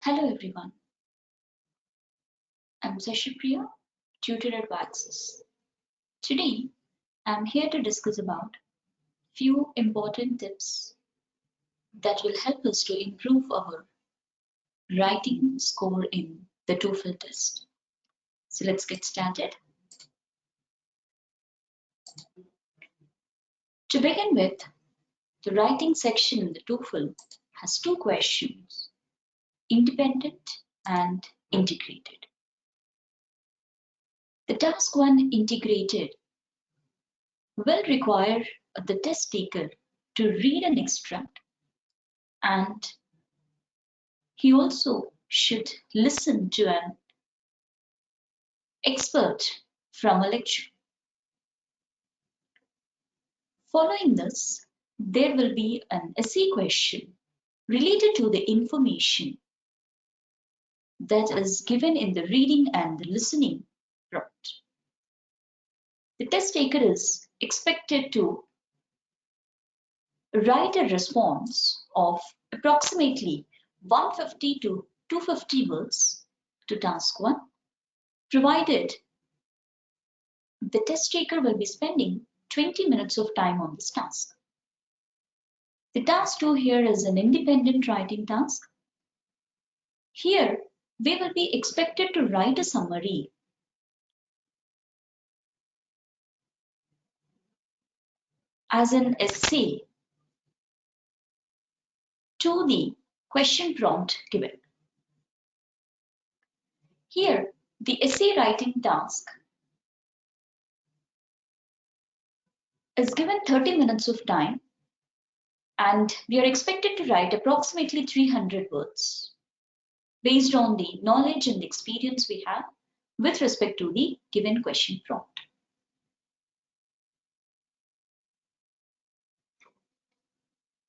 Hello everyone, I'm Sasipriya, tutor at Access. Today, I'm here to discuss about few important tips that will help us to improve our writing score in the TOEFL test. So let's get started. To begin with, the writing section in the TOEFL has two questions, independent and integrated. The task 1 integrated will require the test taker to read an extract, and he also should listen to an expert from a lecture. Following this, there will be an essay question related to the information that is given in the reading and the listening prompt. The test taker is expected to write a response of approximately 150 to 250 words to task 1, provided the test taker will be spending 20 minutes of time on this task. The task 2 here is an independent writing task. Here, we will be expected to write a summary as an essay to the question prompt given. Here, the essay writing task is given 30 minutes of time, and we are expected to write approximately 300 words based on the knowledge and experience we have with respect to the given question prompt.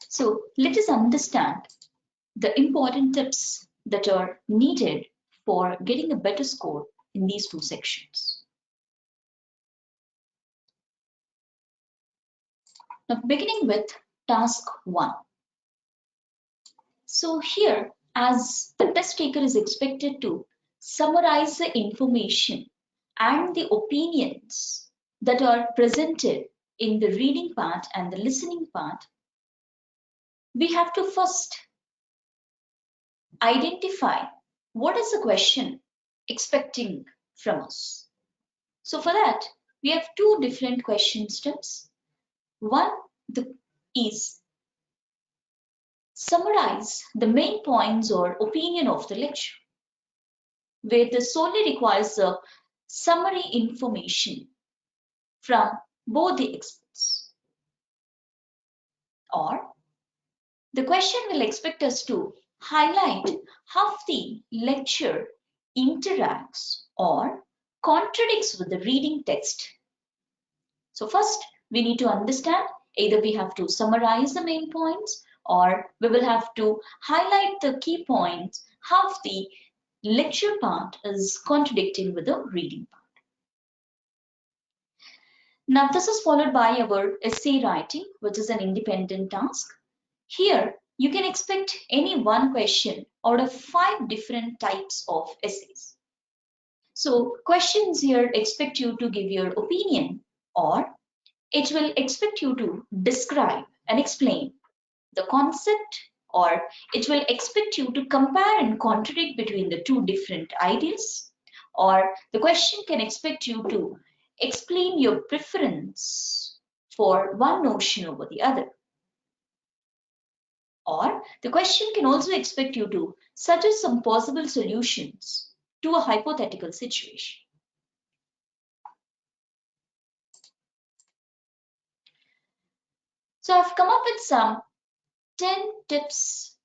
So let us understand the important tips that are needed for getting a better score in these two sections. Now, beginning with task 1. So here, as the test taker is expected to summarize the information and the opinions that are presented in the reading part and the listening part, we have to first identify what is the question expecting from us. So for that, we have two different question steps. One is summarize the main points or opinion of the lecture, where this solely requires the summary information from both the experts. Or the question will expect us to highlight how the lecture interacts or contradicts with the reading text. So first, we need to understand either we have to summarize the main points or we will have to highlight the key points, how the lecture part is contradicting with the reading part. Now this is followed by our essay writing, which is an independent task. Here you can expect any one question out of 5 different types of essays. So questions here expect you to give your opinion, or it will expect you to describe and explain the concept, or it will expect you to compare and contradict between the two different ideas, or the question can expect you to explain your preference for one notion over the other. Or the question can also expect you to suggest some possible solutions to a hypothetical situation. So I've come up with some 10 tips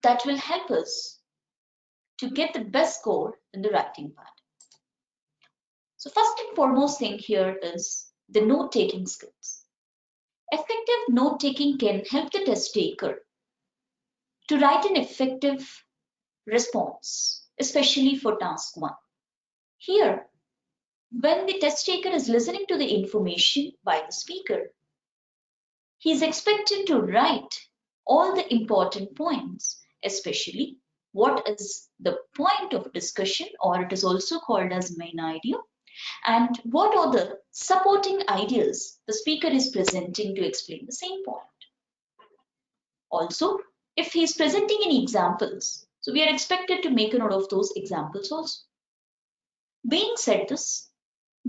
that will help us to get the best score in the writing part. So first and foremost thing here is the note-taking skills. Effective note-taking can help the test taker to write an effective response, especially for task 1. Here, when the test taker is listening to the information by the speaker, he is expected to write all the important points, especially what is the point of discussion, or it is also called as main idea, and what are the supporting ideas the speaker is presenting to explain the same point. Also, if he is presenting any examples, so we are expected to make a note of those examples also. Being said this,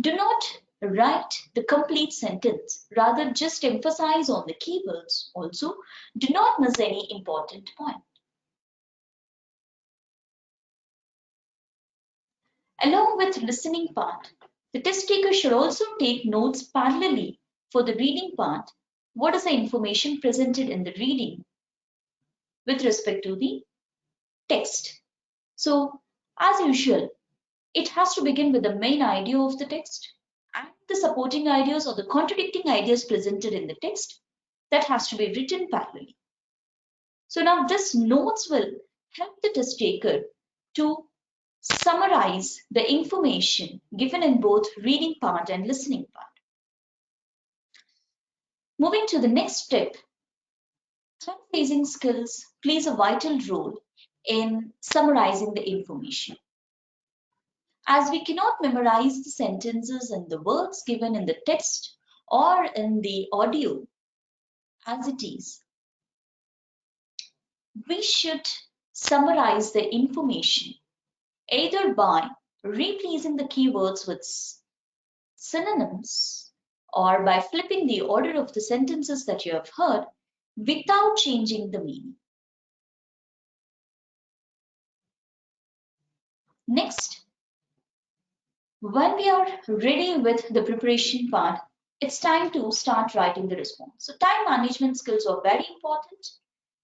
do not write the complete sentence, rather just emphasize on the keywords. Also, do not miss any important point. Along with listening part, the test taker should also take notes parallelly for the reading part. What is the information presented in the reading with respect to the text? So, as usual, it has to begin with the main idea of the text and the supporting ideas or the contradicting ideas presented in the text that has to be written parallelly. So now this notes will help the test taker to summarize the information given in both reading part and listening part. Moving to the next step, paraphrasing skills plays a vital role in summarizing the information. As we cannot memorize the sentences and the words given in the text or in the audio as it is, we should summarize the information either by replacing the keywords with synonyms or by flipping the order of the sentences that you have heard without changing the meaning. Next, when we are ready with the preparation part, it's time to start writing the response. So time management skills are very important.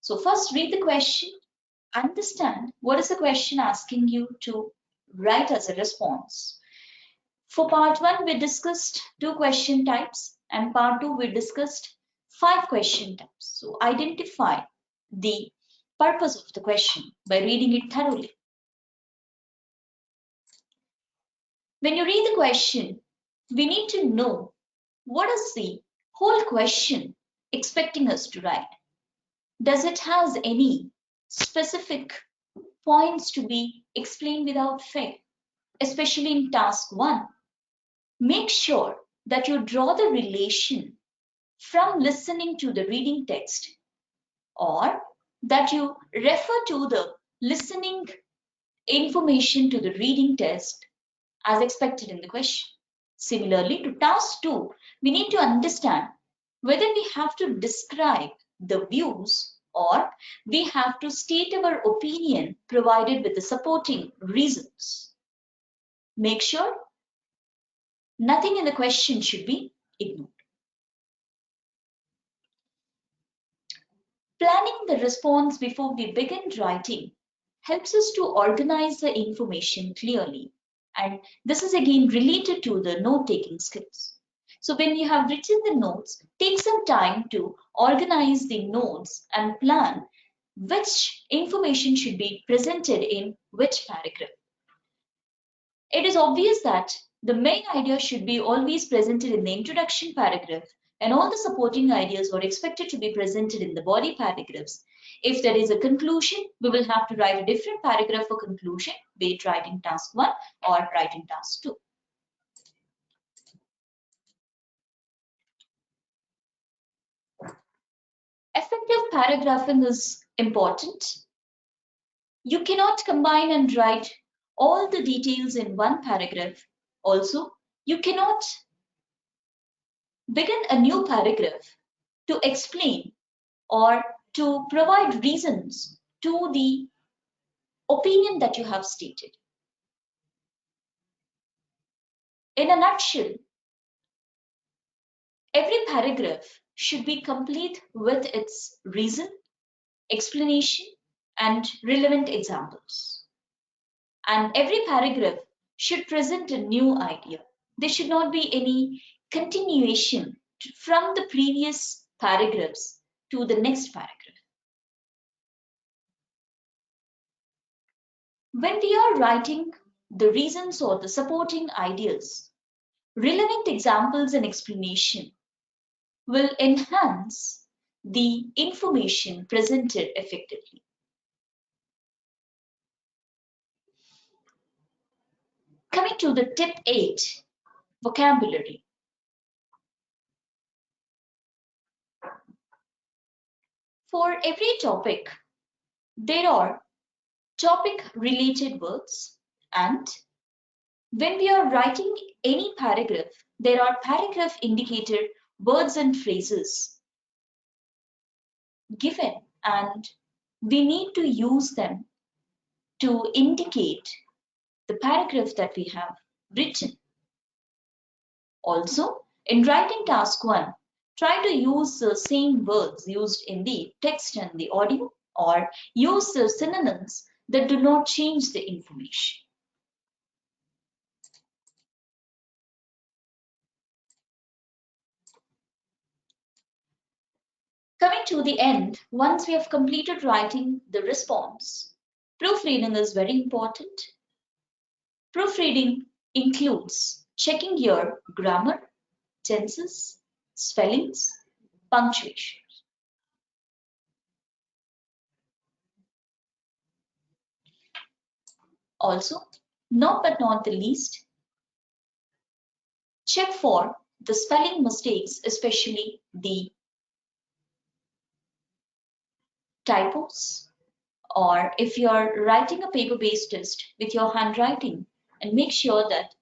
So first read the question, understand what is the question asking you to write as a response. For part 1, we discussed 2 question types, and part 2, we discussed 5 question types. So identify the purpose of the question by reading it thoroughly. When you read the question, we need to know what is the whole question expecting us to write. Does it has any specific points to be explained without fail? Especially in task 1, make sure that you draw the relation from listening to the reading text, or that you refer to the listening information to the reading text as expected in the question. Similarly, to task 2, we need to understand whether we have to describe the views or we have to state our opinion provided with the supporting reasons. Make sure nothing in the question should be ignored. Planning the response before we begin writing helps us to organize the information clearly. And this is again related to the note-taking skills. So when you have written the notes, take some time to organize the notes and plan which information should be presented in which paragraph. It is obvious that the main idea should be always presented in the introduction paragraph, and all the supporting ideas are expected to be presented in the body paragraphs. If there is a conclusion, we will have to write a different paragraph for conclusion, be it writing task 1 or writing task 2. Effective paragraphing is important. You cannot combine and write all the details in one paragraph. Also, you cannot begin a new paragraph to explain or to provide reasons to the opinion that you have stated. In a nutshell, every paragraph should be complete with its reason, explanation, and relevant examples. And every paragraph should present a new idea. There should not be any continuation from the previous paragraphs to the next paragraph. When we are writing the reasons or the supporting ideas, relevant examples and explanation will enhance the information presented effectively. Coming to the tip 8, vocabulary. For every topic, there are topic related words, and when we are writing any paragraph, there are paragraph indicator words and phrases given, and we need to use them to indicate the paragraph that we have written. Also, in writing task 1, try to use the same words used in the text and the audio, or use the synonyms that do not change the information. Coming to the end, once we have completed writing the response, proofreading is very important. Proofreading includes checking your grammar, tenses, spellings, punctuation. Also, not but not the least, check for the spelling mistakes, especially the typos, or if you're writing a paper-based test with your handwriting, and make sure that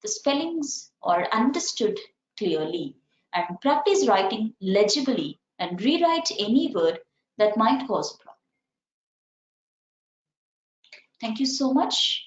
the spellings are understood clearly, and practice writing legibly and rewrite any word that might cause a problem. Thank you so much.